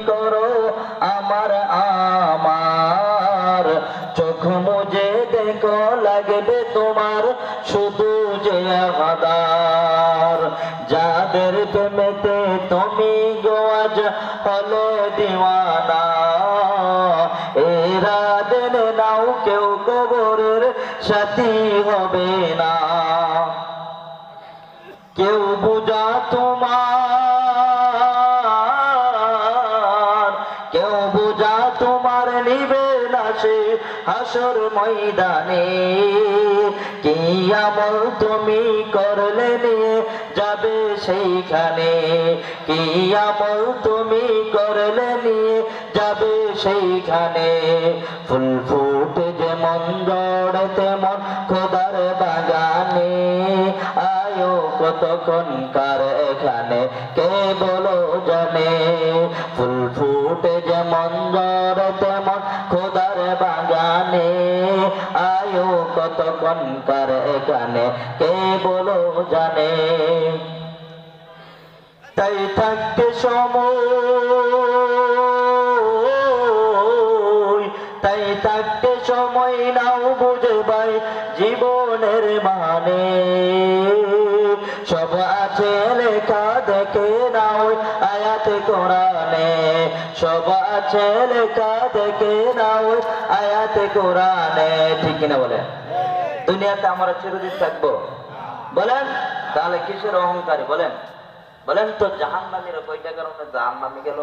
করো আমার আমার চোখ মুজে দেখো লাগবে তোমার শুধু যে হাদার যাদের প্রেমেতে তুমি গোয়াজ হলে দিওয়ানা এরা দেনে নাও কেউ কবরের সাথী হবে না কেউ বুঝা তোমার কেউ বুঝা তোমার নিবে না সে হাসর ময়দানে কি আমল তুমি করলে নিয়ে যাবে সেইখানে কি আমল তুমি করলে নিয়ে যাবে সেইখানে ফুল ফুটে যেমন জড় তেমন খোদার বাগানে আয়ো কতক্ষণকার এখানে কে বলো জানে ফুল ফুটে যেমন জড় তেমন খোদার বাগানে আয়ো কতক্ষণকার এখানে কে বলো জানে তাই থাকতে সময় তাই থাকতে সময় নাও বুঝে ভাই জীবনের মানে সব আছে লেখা দেখে নাও আয়াতে কোরআনে সব আছে লেখা দেখে নাও আয়াতে কোরআনে ঠিক কিনা বলেন দুনিয়াতে আমরা চিরদিন থাকবো বলেন তাহলে কিসের অহংকারী বলেন বলেন তো জাহান্নামীরা কয়টা কারণে জাহান্নামে গেল